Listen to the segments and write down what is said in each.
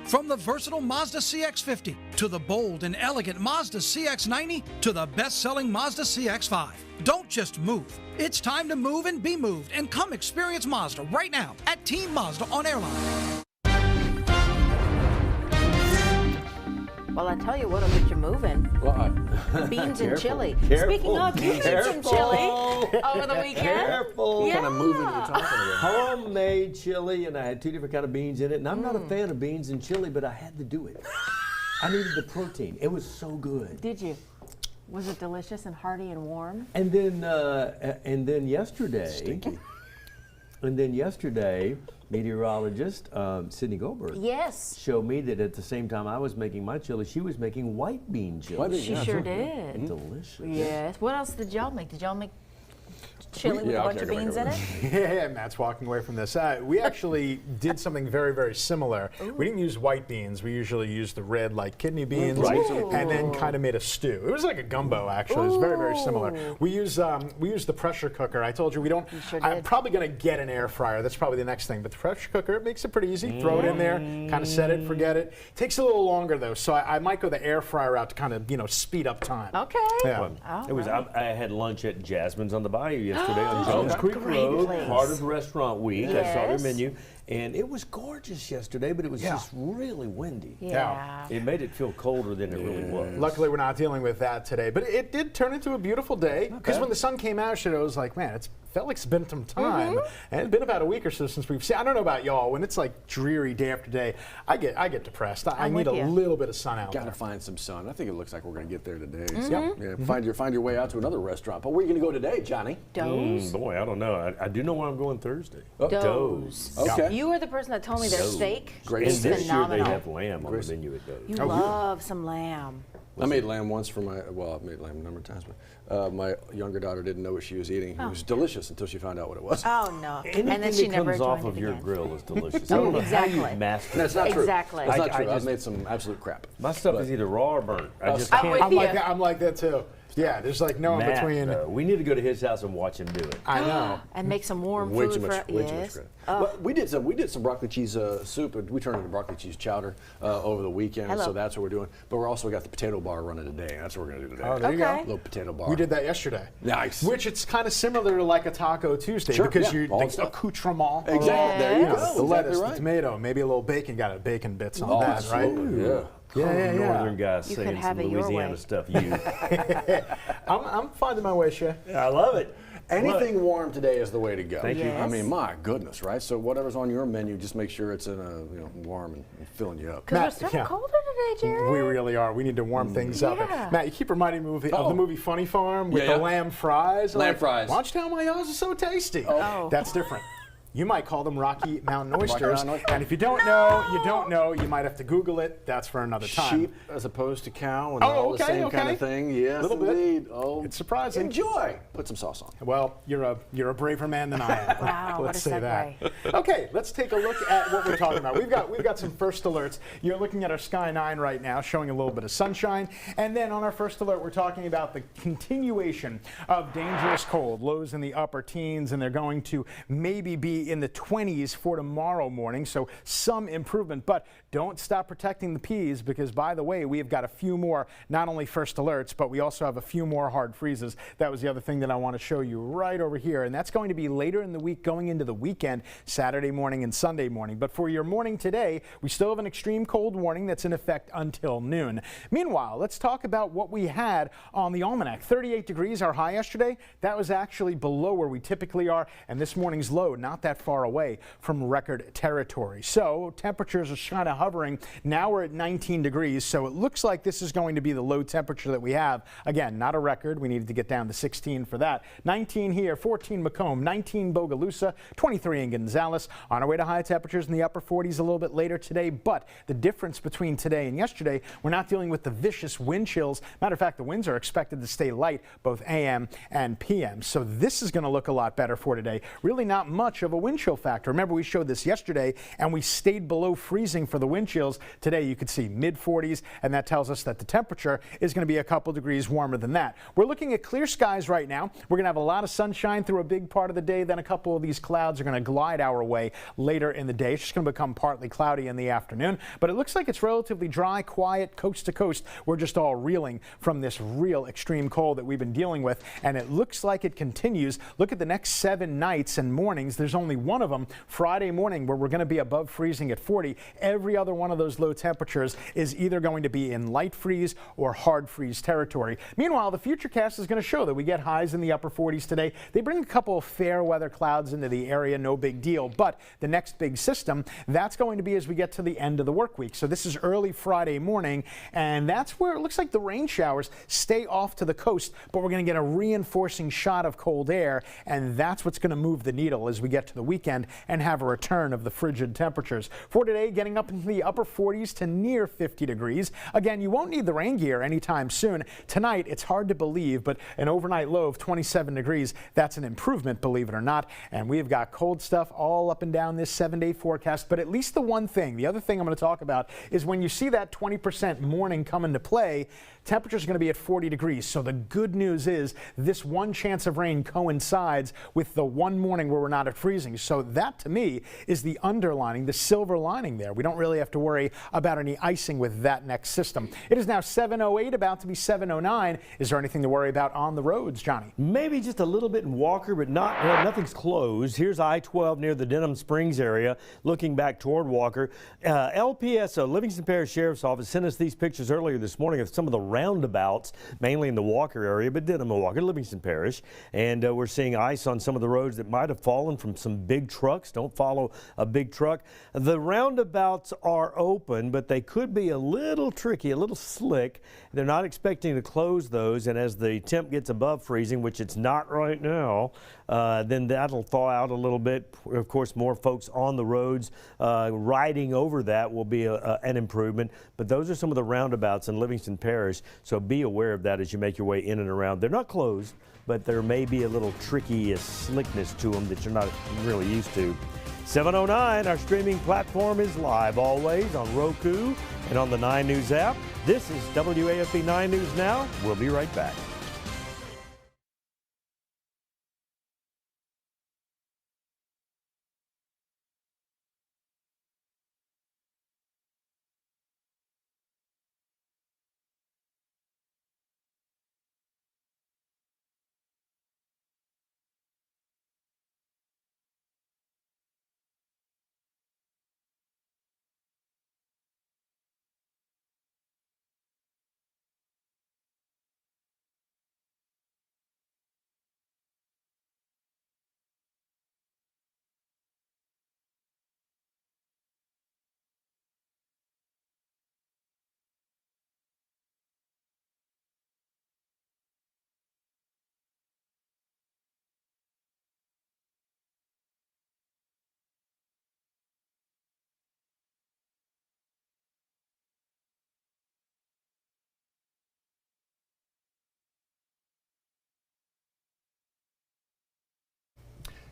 From the versatile Mazda CX-50 to the bold and elegant Mazda CX-90 to the best-selling Mazda CX-5. Don't just move. It's time to move and be moved, and come experience Mazda right now at Team Mazda on Airline. Well, I tell you what'll get you moving. What? Beans and chili. Careful. Speaking of beans and chili over the weekend. Careful. Yeah. What kind of moving you're talking about? Homemade chili, and I had 2 different kind of beans in it. And I'm not a fan of beans and chili, but I had to do it. I needed the protein. It was so good. Did you? Was it delicious and hearty and warm? And then yesterday. Stinky. And then yesterday, meteorologist Sydney Goldberg showed me that at the same time I was making my chili, she was making white bean chili. She sure did. Delicious. Yes. What else did y'all make? Did y'all make chili with a bunch of beans in it? Yeah, Matt's walking away from this. We actually did something very, very similar. Ooh. We didn't use white beans. We usually use the red, like kidney beans, and then kind of made a stew. It was like a gumbo, actually. It was very, very similar. We use the pressure cooker. I told you we don't. I'm probably going to get an air fryer. That's probably the next thing. But the pressure cooker, it makes it pretty easy. Throw it in there, kind of set it, forget it. Takes a little longer though, so I might go the air fryer route to kind of speed up time. Okay. Yeah. It was. I had lunch at Jasmine's on the Bayou yesterday on Jones Creek Road, part of Restaurant Week. I saw their menu, and it was gorgeous yesterday, but it was just really windy. Yeah. It made it feel colder than it really was. Luckily, we're not dealing with that today, but it did turn into a beautiful day, because when the sun came out yesterday, I was like, man, it's felt like it's been some time, and it's been about a week or so since we've seen. I don't know about y'all, when it's like dreary day after day, I get depressed. I need a little bit of sun out there. Gotta find some sun. I think it looks like we're gonna get there today. So, yeah, find your way out to another restaurant. But where are you gonna go today, Johnny? Doe's. Boy, I don't know. I do know where I'm going Thursday. Doe's. Okay. You were the person that told me their steak is this phenomenal. year they have lamb on the menu at Doe's. You love some lamb. I made lamb once for I've made lamb a number of times, but my younger daughter didn't know what she was eating. It was delicious until she found out what it was. Oh, no. Anything and then she that never comes off joined of it your again. grill is delicious. I don't know how you master That's not true. Exactly. That's not I true. I've made some absolute crap. My stuff is either raw or burnt. I just I'm can't. with you. I'm like that too. Yeah, there's like no in between. We need to go to his house and watch him do it. I know. And make some warm Way food too much yes. credit. Well, we did some broccoli cheese soup, and we turned it into broccoli cheese chowder over the weekend. So that's what we're doing. But we're also got the potato bar running today. That's what we're gonna do today. Oh, there you go. A little potato bar. We did that yesterday. Nice. Which it's kind of similar to like a Taco Tuesday because you're the accoutrement. Exactly. There you go. The lettuce, exactly the tomato, maybe a little bacon. Got a bacon bits on that, right? Absolutely. Yeah. Yeah. Northern guys You could saying have some it your Louisiana way. stuff. I'm finding my way, Shay. I love it. Anything warm today is the way to go. Thank you. I mean, my goodness, right? So whatever's on your menu, just make sure it's in warm and filling you up. Because we're so colder today, Jerry. We really are. We need to warm things up. Yeah. Matt, you keep reminding me of the movie Funny Farm with the lamb fries. Lamb fries. Why don't you tell me yours is so tasty? That's different. You might call them Rocky Mountain oysters. And if you don't know, you don't know. You might have to Google it. That's for another time. Sheep as opposed to cow and all the same kind of thing. Yes, Little bit. indeed. Oh, It's surprising. enjoy. Put some sauce on. Well, you're a braver man than I am. Wow, Let's what a say that. segue. Okay, let's take a look at what we're talking about. We've got some first alerts. You're looking at our Sky 9 right now, showing a little bit of sunshine. And then on our first alert, we're talking about the continuation of dangerous cold. Lows in the upper teens, and they're going to maybe be in the 20s for tomorrow morning. So some improvement, but don't stop protecting the peas, because by the way, we have got a few more, not only first alerts, but we also have a few more hard freezes. That was the other thing that I want to show you right over here, and that's going to be later in the week, going into the weekend, Saturday morning and Sunday morning. But for your morning today, we still have an extreme cold warning that's in effect until noon. Meanwhile, let's talk about what we had on the almanac. 38 degrees, our high yesterday. That was actually below where we typically are, and this morning's low not that far away from record territory. So temperatures are kind of hovering. Now we're at 19 degrees, so it looks like this is going to be the low temperature that we have. Again, not a record. We needed to get down to 16 for that. 19 here, 14 Macomb, 19 Bogalusa, 23 in Gonzales. On our way to high temperatures in the upper 40s a little bit later today, but the difference between today and yesterday, we're not dealing with the vicious wind chills. Matter of fact, the winds are expected to stay light both AM and PM. So this is going to look a lot better for today. Really not much of a wind chill factor. Remember, we showed this yesterday, and we stayed below freezing for the wind chills. Today, you could see mid-40s, and that tells us that the temperature is going to be a couple degrees warmer than that. We're looking at clear skies right now. We're going to have a lot of sunshine through a big part of the day. Then a couple of these clouds are going to glide our way later in the day. It's just going to become partly cloudy in the afternoon, but it looks like it's relatively dry, quiet, coast to coast. We're just all reeling from this real extreme cold that we've been dealing with, and it looks like it continues. Look at the next 7 nights and mornings. There's only one of them, Friday morning, where we're going to be above freezing at 40. Every other one of those low temperatures is either going to be in light freeze or hard freeze territory. Meanwhile, the Futurecast is going to show that we get highs in the upper 40s today. They bring a couple of fair weather clouds into the area, no big deal, but the next big system, that's going to be as we get to the end of the work week. So this is early Friday morning, and that's where it looks like the rain showers stay off to the coast, but we're going to get a reinforcing shot of cold air, and that's what's going to move the needle as we get to the weekend and have a return of the frigid temperatures. For today, getting up into the upper 40s to near 50 degrees. Again, you won't need the rain gear anytime soon. Tonight, it's hard to believe, but an overnight low of 27 degrees, that's an improvement, believe it or not. And we've got cold stuff all up and down this 7-day forecast. But at least the one thing, the other thing I'm going to talk about is when you see that 20% morning come into play, temperatures are going to be at 40 degrees. So the good news is this one chance of rain coincides with the one morning where we're not at freezing. So that, to me, is the underlining, the silver lining there. We don't really have to worry about any icing with that next system. It is now 7:08, about to be 7:09. Is there anything to worry about on the roads, Johnny? Maybe just a little bit in Walker, but nothing's closed. Here's I-12 near the Denham Springs area, looking back toward Walker. LPSO, Livingston Parish Sheriff's Office, sent us these pictures earlier this morning of some of the roundabouts, mainly in the Walker area, but Denham, Walker, Livingston Parish. And we're seeing ice on some of the roads that might have fallen from some big trucks. Don't follow a big truck. The roundabouts are open, but they could be a little tricky, a little slick. They're not expecting to close those, and as the temp gets above freezing, which it's not right now, then that'll thaw out a little bit. Of course, more folks on the roads riding over that will be an improvement, but those are some of the roundabouts in Livingston Parish, so be aware of that as you make your way in and around. They're not closed, but there may be a little tricky slickness to them that you're not really used to. 7:09, our streaming platform is live always on Roku and on the 9 News app. This is WAFB 9 News Now. We'll be right back.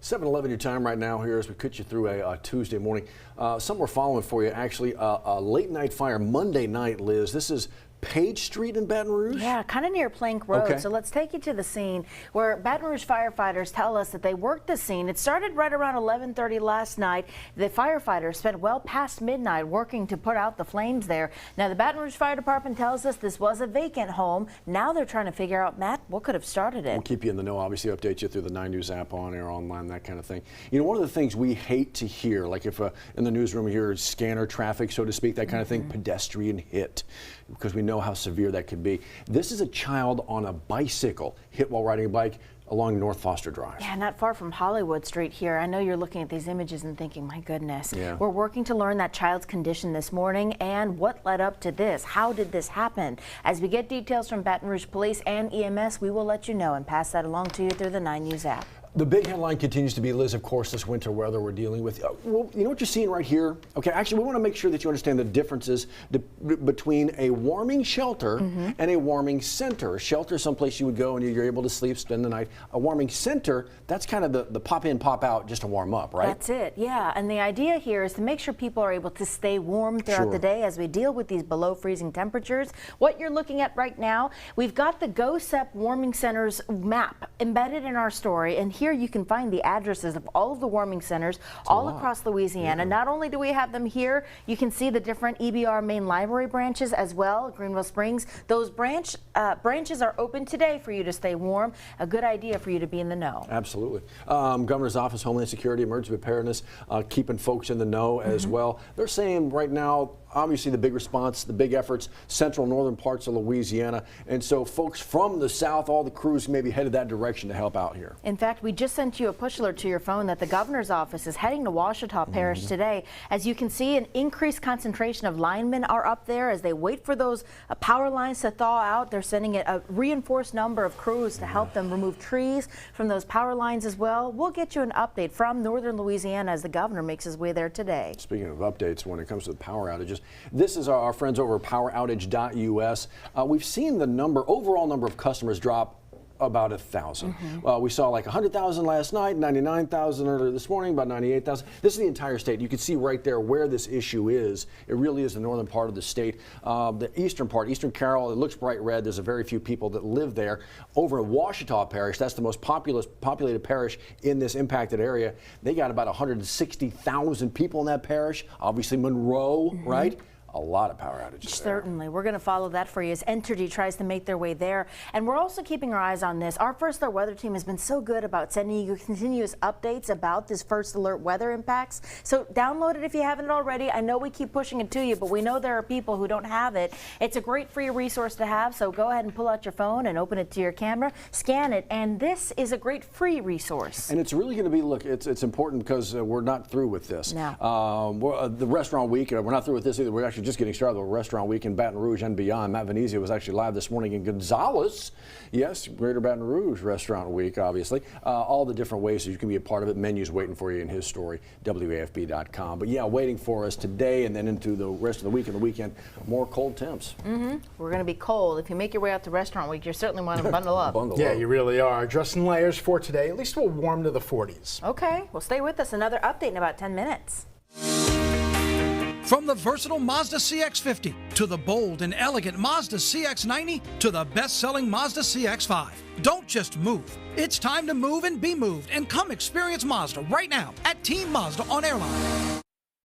(7:11) your time right now here as we cut you through a Tuesday morning. Something we're following for you, actually, a late night fire Monday night, Liz. This is Page Street in Baton Rouge? Yeah, kind of near Plank Road. Okay. So let's take you to the scene where Baton Rouge firefighters tell us that they worked the scene. It started right around 11:30 last night. The firefighters spent well past midnight working to put out the flames there. Now, the Baton Rouge Fire Department tells us this was a vacant home. Now they're trying to figure out, Matt, what could have started it? We'll keep you in the know, obviously update you through the 9 News app, on air, online, that kind of thing. You know, one of the things we hate to hear, like if in the newsroom we hear scanner traffic, so to speak, that kind of thing, pedestrian hit, because we know how severe that could be. This is a child on a bicycle hit while riding a bike along North Foster Drive. Yeah, not far from Hollywood Street here. I know you're looking at these images and thinking, my goodness. Yeah. We're working to learn that child's condition this morning and what led up to this. How did this happen? As we get details from Baton Rouge Police and EMS, we will let you know and pass that along to you through the 9 News app. The big headline continues to be, Liz, of course, this winter weather we're dealing with. Well, you know what you're seeing right here? Okay, actually, we want to make sure that you understand the differences between a warming shelter and a warming center. A shelter is someplace you would go and you're able to sleep, spend the night. A warming center, that's kind of the pop in, pop out just to warm up, right? That's it, yeah. And the idea here is to make sure people are able to stay warm throughout the day as we deal with these below freezing temperatures. What you're looking at right now, we've got the GoSep Warming Centers map embedded in our story, and here you can find the addresses of all of the warming centers all across Louisiana. Yeah. Not only do we have them here, you can see the different EBR main library branches as well, Greenville Springs. Those branches are open today for you to stay warm. A good idea for you to be in the know. Absolutely. Governor's Office, Homeland Security, Emergency Preparedness, keeping folks in the know as well. They're saying right now, obviously the big response, the big efforts, central northern parts of Louisiana. And so folks from the south, all the crews may be headed that direction to help out here. In fact, we just sent you a push alert to your phone that the governor's office is heading to Ouachita Parish today. As you can see, an increased concentration of linemen are up there as they wait for those power lines to thaw out. They're sending a reinforced number of crews to help them remove trees from those power lines as well. We'll get you an update from northern Louisiana as the governor makes his way there today. Speaking of updates, when it comes to the power outages, this is our friends over at poweroutage.us. We've seen the overall number of customers drop about 1,000. We saw like 100,000 last night, 99,000 earlier this morning, about 98,000. This is the entire state. You can see right there where this issue is. It really is the northern part of the state. The eastern part, Eastern Carroll, it looks bright red. There's a very few people that live there. Over in Ouachita Parish, that's the most populated parish in this impacted area. They got about 160,000 people in that parish. Obviously Monroe, right? A lot of power outages. Certainly. We're going to follow that for you as Entergy tries to make their way there. And we're also keeping our eyes on this. Our First Alert weather team has been so good about sending you continuous updates about this First Alert weather impacts. So download it if you haven't already. I know we keep pushing it to you, but we know there are people who don't have it. It's a great free resource to have, so go ahead and pull out your phone and open it to your camera, scan it, and this is a great free resource. And it's really going to be, look, it's important because we're not through with this. No. The restaurant week, we're not through with this either. We're actually just getting started with Restaurant Week in Baton Rouge and beyond. Matt Venezia was actually live this morning in Gonzales. Yes, Greater Baton Rouge Restaurant Week, obviously. All the different ways that you can be a part of it. Menus waiting for you in his story, WAFB.com. But yeah, waiting for us today and then into the rest of the week and the weekend, more cold temps. We're going to be cold. If you make your way out to Restaurant Week, you certainly want to bundle up. Yeah, you really are. Dress in layers for today. At least we'll warm to the 40s. Okay, well, stay with us. Another update in about 10 minutes. From the versatile Mazda CX-50 to the bold and elegant Mazda CX-90 to the best-selling Mazda CX-5. Don't just move. It's time to move and be moved, and come experience Mazda right now at Team Mazda on Airline.